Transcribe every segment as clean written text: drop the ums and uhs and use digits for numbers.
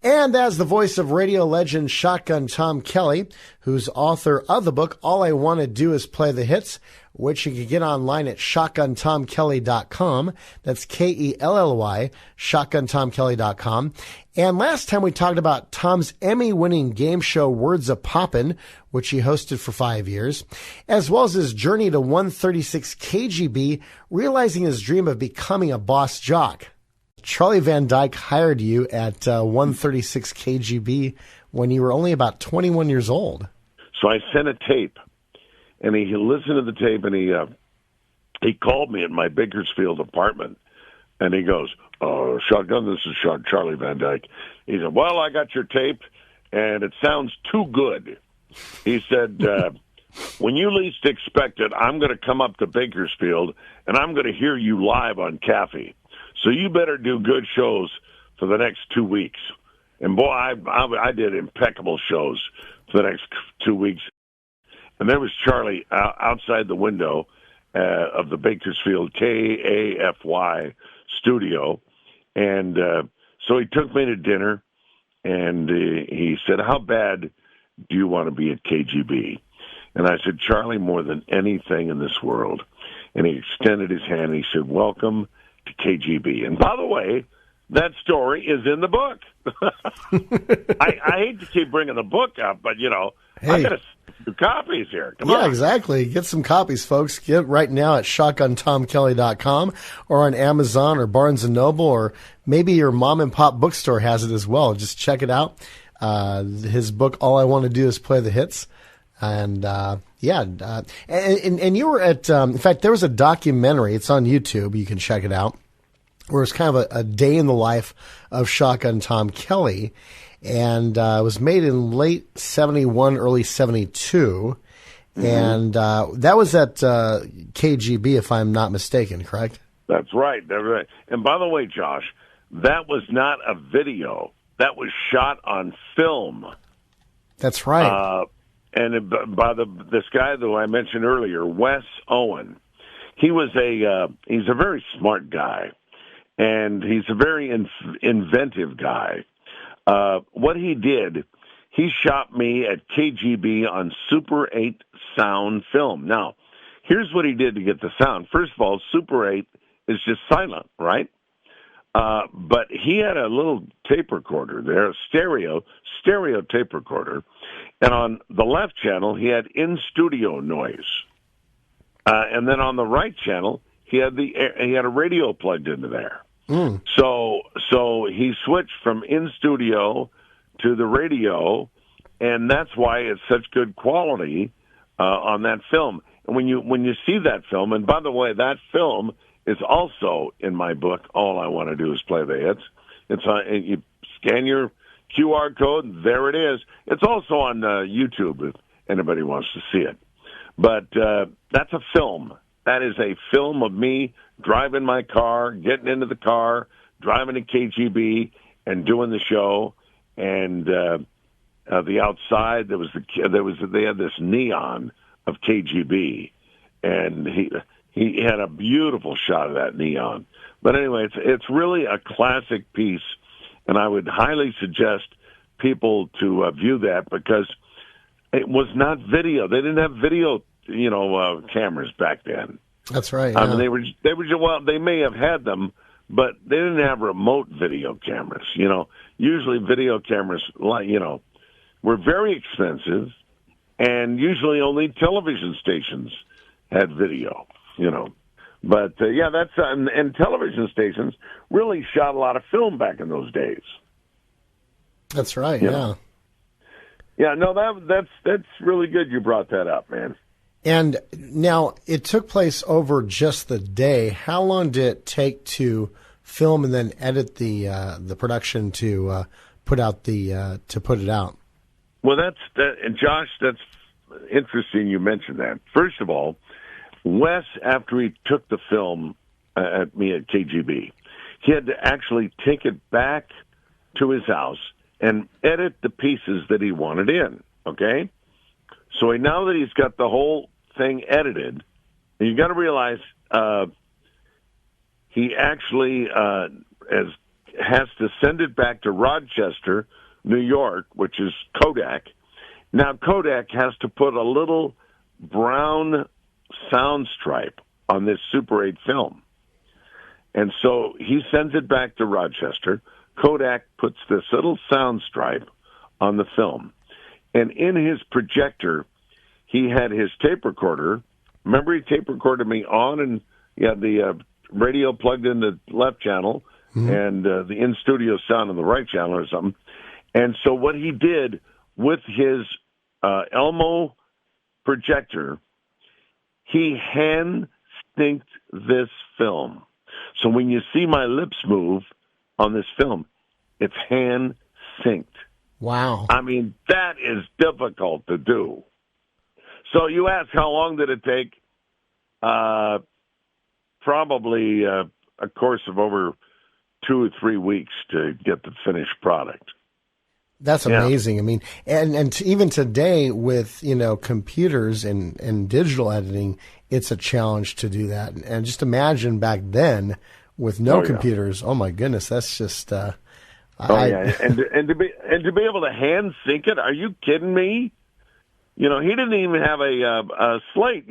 And as the voice of radio legend Shotgun Tom Kelly, who's author of the book, All I Want to Do Is Play the Hits, which you can get online at shotguntomkelly.com. That's Kelly, shotguntomkelly.com. And last time we talked about Tom's Emmy-winning game show Words A Poppin', which he hosted for 5 years, as well as his journey to 136 KGB, realizing his dream of becoming a boss jock. Charlie Van Dyke hired you at 136 KGB when you were only about 21 years old. So I sent a tape, and he listened to the tape, and he called me at my Bakersfield apartment, and he goes, Shotgun, this is Charlie Van Dyke. He said, well, I got your tape, and it sounds too good. He said, when you least expect it, I'm going to come up to Bakersfield, and I'm going to hear you live on Caffey. So you better do good shows for the next 2 weeks. And, boy, I did impeccable shows for the next 2 weeks. And there was Charlie outside the window of the Bakersfield KAFY studio. And so he took me to dinner, and he said, how bad do you want to be at KGB? And I said, Charlie, more than anything in this world. And he extended his hand, and he said, welcome to KGB. And by the way, that story is in the book. I hate to keep bringing the book up, but, I got two copies here. Come on. Exactly. Get some copies, folks. Get right now at shotguntomkelly.com or on Amazon or Barnes & Noble, or maybe your mom and pop bookstore has it as well. Just check it out. His book, All I Want to Do Is Play the Hits. And, and you were at, in fact, there was a documentary. It's on YouTube. You can check it out, where it's kind of a day in the life of Shotgun Tom Kelly. And it was made in late 71, early 72. Mm-hmm. And that was at KGB, if I'm not mistaken, correct? That's right. That's right. And by the way, Josh, that was not a video. That was shot on film. That's right. And by this guy that I mentioned earlier, Wes Owen. He's a very smart guy, and he's a very inventive guy. What he did, he shot me at KGB on Super 8 sound film. Now, here's what he did to get the sound. First of all, Super 8 is just silent, right? But he had a little tape recorder there, a stereo tape recorder, and on the left channel he had in-studio noise, and then on the right channel he had a radio plugged into there. Mm. So he switched from in-studio to the radio, and that's why it's such good quality on that film. And when you see that film, and by the way, that film is also in my book, All I Want to Do Is Play the Hits. It's on, you scan your QR code, and there it is. It's also on YouTube if anybody wants to see it. But that's a film. That is a film of me driving my car, getting into the car, driving to KGB, and doing the show. And the outside, they had this neon of KGB, and he had a beautiful shot of that neon. But anyway, it's really a classic piece, and I would highly suggest people to view that, because it was not video. They didn't have video, cameras back then. That's right. Yeah. I mean, they may have had them, but they didn't have remote video cameras. Usually video cameras, were very expensive, and usually only television stations had video. But that's and television stations really shot a lot of film back in those days. That's right. Yeah. Yeah. No, that's really good. You brought that up, man. And now it took place over just the day. How long did it take to film and then edit the production to put it out? Well, and Josh, that's interesting. You mentioned that. First of all, Wes, after he took the film at me at KGB, he had to actually take it back to his house and edit the pieces that he wanted in, okay? So now that he's got the whole thing edited, and you got to realize he actually, as has to send it back to Rochester, New York, which is Kodak. Now, Kodak has to put a little brown sound stripe on this Super 8 film. And so he sends it back to Rochester. Kodak puts this little sound stripe on the film. And in his projector, he had his tape recorder. Remember, he tape recorded me on, and he had the radio plugged in the left channel and the in-studio sound on the right channel or something. And so what he did with his Elmo projector, he hand-synced this film. So when you see my lips move on this film, it's hand-synced. Wow. I mean, that is difficult to do. So you ask how long did it take? Probably a course of over 2 or 3 weeks to get the finished product. That's amazing. I mean, and even today with, computers and digital editing, it's a challenge to do that. And just imagine back then with no computers. Oh my goodness, that's just and to be able to hand sync it. Are you kidding me? He didn't even have a slate,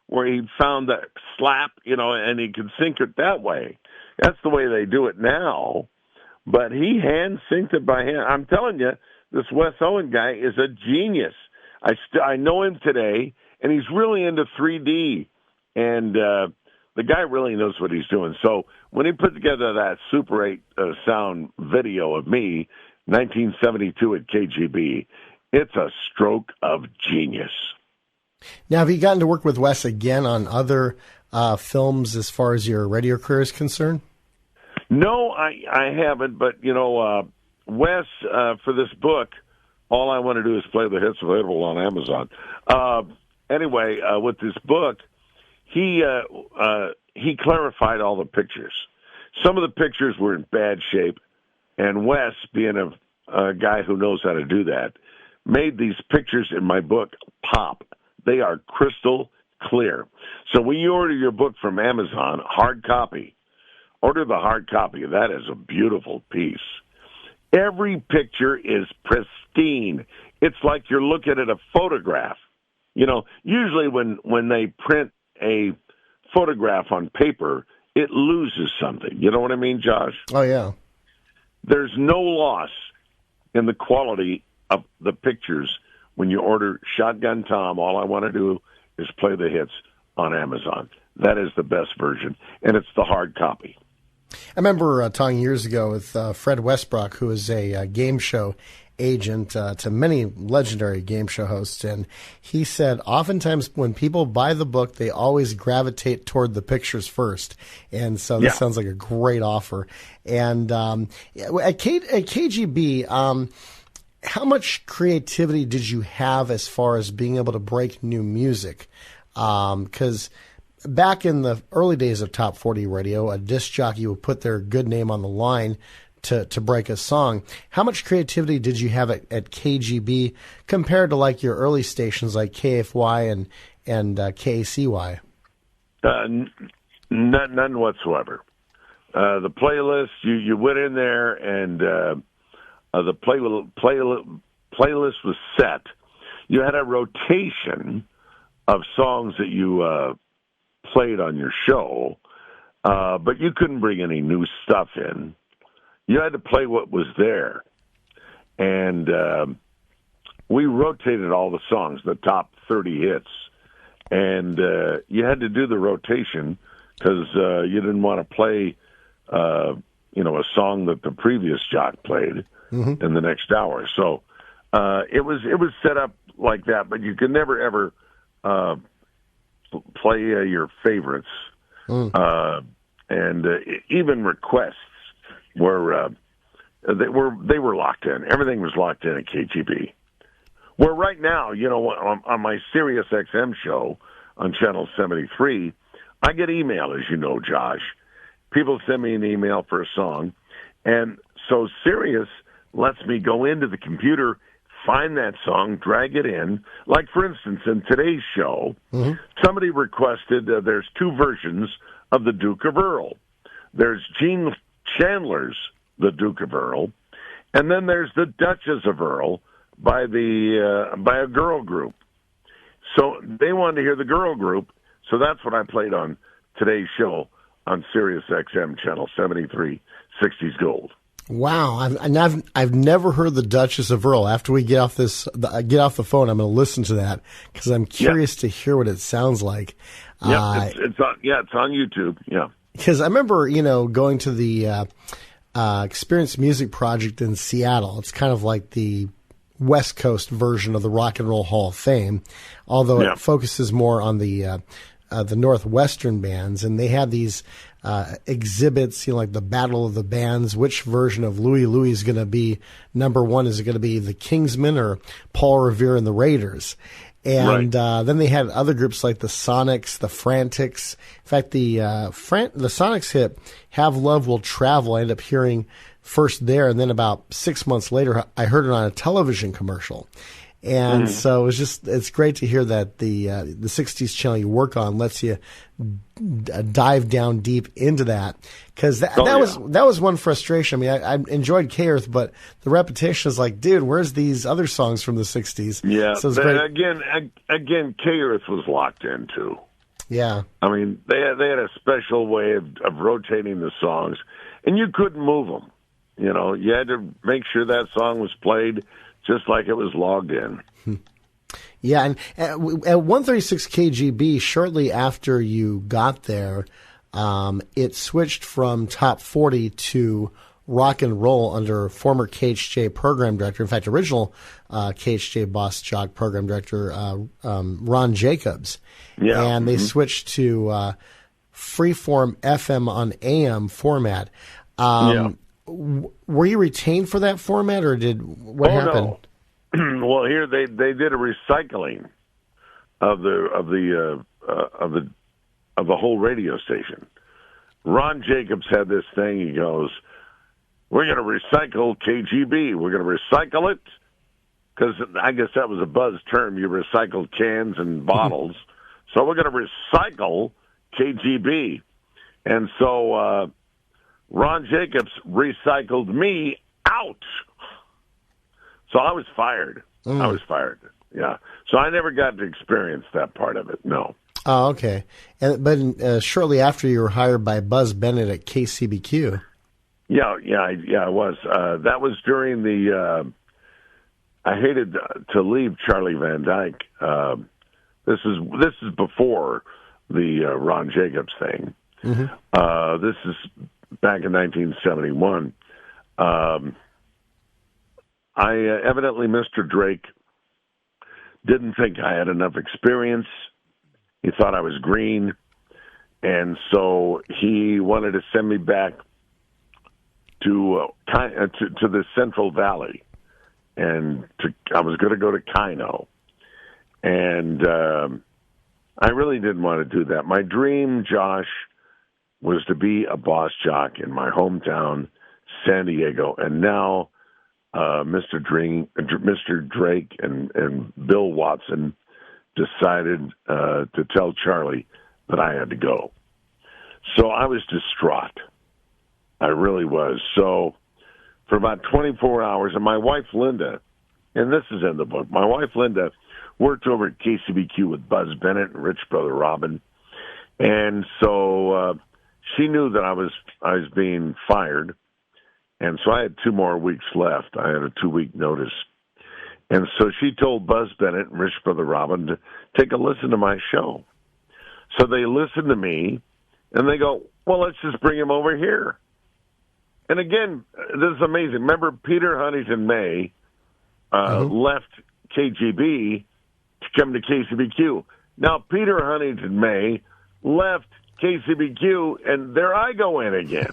where he found that slap, and he could sync it that way. That's the way they do it now. But he hand-synced it by hand. I'm telling you, this Wes Owen guy is a genius. I know him today, and he's really into 3D. And the guy really knows what he's doing. So when he put together that Super 8 sound video of me, 1972 at KGB, it's a stroke of genius. Now, have you gotten to work with Wes again on other films as far as your radio career is concerned? No, I haven't, but, Wes, for this book, all I want to do is play the hits available on Amazon. Anyway, with this book, he clarified all the pictures. Some of the pictures were in bad shape, and Wes, being a guy who knows how to do that, made these pictures in my book pop. They are crystal clear. So when you order your book from Amazon, hard copy, order the hard copy. That is a beautiful piece. Every picture is pristine. It's like you're looking at a photograph. Usually when they print a photograph on paper, it loses something. You know what I mean, Josh? Oh, yeah. There's no loss in the quality of the pictures when you order Shotgun Tom. All I want to do is play the hits on Amazon. That is the best version, and it's the hard copy. I remember talking years ago with Fred Westbrook, who is a game show agent to many legendary game show hosts, and he said oftentimes when people buy the book, they always gravitate toward the pictures first. And so this sounds like a great offer. And at KGB, how much creativity did you have as far as being able to break new music? Because back in the early days of Top 40 radio, a disc jockey would put their good name on the line to break a song. How much creativity did you have at KGB compared to like your early stations like KFY and KCY? None whatsoever. The playlist, you went in there and the playlist was set. You had a rotation of songs that you played on your show, but you couldn't bring any new stuff in. You had to play what was there. And we rotated all the songs, the top 30 hits. And you had to do the rotation because you didn't want to play, a song that the previous jock played in the next hour. So it was set up like that, but you could never, ever play your favorites. And even requests were they were locked in. Everything was locked in at KGB. Where right now, on my Sirius XM show on Channel 73, I get email, as you know, Josh. People send me an email for a song, and so Sirius lets me go into the computer, find that song, drag it in. Like, for instance, in today's show, somebody requested there's two versions of the Duke of Earl. There's Gene Chandler's the Duke of Earl. And then there's the Duchess of Earl by a girl group. So they wanted to hear the girl group, so that's what I played on today's show on Sirius XM channel 73, 60s Gold. Wow, I've never heard the Duchess of Earl. After we get off the phone, I'm going to listen to that because I'm curious to hear what it sounds like. Yeah, it's on YouTube. Yeah, because I remember going to the Experience Music Project in Seattle. It's kind of like the West Coast version of the Rock and Roll Hall of Fame, although it focuses more on the Northwestern bands, and they had these exhibits, like the Battle of the Bands. Which version of Louie Louie is going to be number one? Is it going to be the Kingsmen or Paul Revere and the Raiders? And then they had other groups like the Sonics, the Frantics. In fact, the Sonics hit "Have Love Will Travel." I ended up hearing first there, and then about 6 months later, I heard it on a television commercial. And so it's great to hear that the 60s channel you work on lets you dive down deep into that, because that was one frustration. I mean, I enjoyed K-Earth, but the repetition is like, dude, where's these other songs from the 60s? Yeah, so it's great. Again, K-Earth was locked into. Yeah, I mean, they had a special way of rotating the songs, and you couldn't move them. You had to make sure that song was played just like it was logged in. Yeah, and at 136 KGB, shortly after you got there, it switched from top 40 to rock and roll under former KHJ program director, in fact, original KHJ Boss Jock program director, Ron Jacobs. Yeah. And they switched to freeform FM on AM format. Were you retained for that format, or what happened? No. Well, here they did a recycling of the whole radio station. Ron Jacobs had this thing. He goes, "We're going to recycle KGB. We're going to recycle it," because I guess that was a buzz term. You recycled cans and bottles, so we're going to recycle KGB, and so. Ron Jacobs recycled me out. So I was fired. I was fired. Yeah. So I never got to experience that part of it. No. Oh, okay. But shortly after, you were hired by Buzz Bennett at KCBQ. Yeah, I was. That was during the. I hated to leave Charlie Van Dyke. This is before the Ron Jacobs thing. Mm-hmm. This is back in 1971. Evidently, Mr. Drake didn't think I had enough experience. He thought I was green, and so he wanted to send me back to the Central Valley, and I was going to go to Kino, and I really didn't want to do that. My dream, Josh, was to be a boss jock in my hometown, San Diego, and now Mr. Drake and Bill Watson decided to tell Charlie that I had to go. So I was distraught. I really was. So for about 24 hours, and my wife, Linda, and this is in the book, my wife, Linda, worked over at KCBQ with Buzz Bennett and Rich Brother Robin. And so she knew that I was being fired. And so I had 2 more weeks left. I had a 2-week notice. And so she told Buzz Bennett and Rich Brother Robin to take a listen to my show. So they listened to me, and they go, well, let's just bring him over here. And again, this is amazing. Remember, Peter Huntington May left KGB to come to KCBQ. Now, Peter Huntington May left KCBQ, and there I go in again.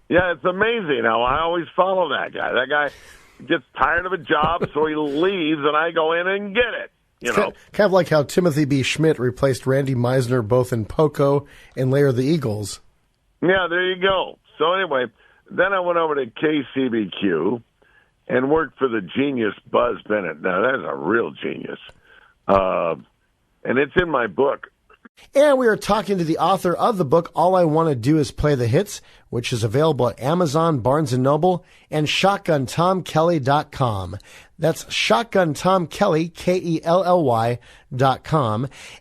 Yeah, it's amazing how I always follow that guy. That guy gets tired of a job, so he leaves, and I go in and get it. Kind of like how Timothy B. Schmidt replaced Randy Meisner both in Poco and Lair of the Eagles. Yeah, there you go. So anyway, then I went over to KCBQ and worked for the genius Buzz Bennett. Now, that's a real genius. And it's in my book. And we are talking to the author of the book, All I Want to Do Is Play the Hits, which is available at Amazon, Barnes & Noble, and shotguntomkelly.com. That's shotguntomkelly, KELLY.com.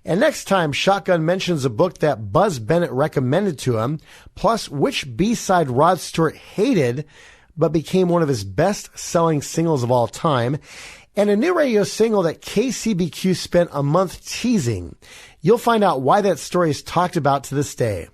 And next time, Shotgun mentions a book that Buzz Bennett recommended to him, plus which B-side Rod Stewart hated, but became one of his best-selling singles of all time, and a new radio single that KCBQ spent a month teasing. You'll find out why that story is talked about to this day.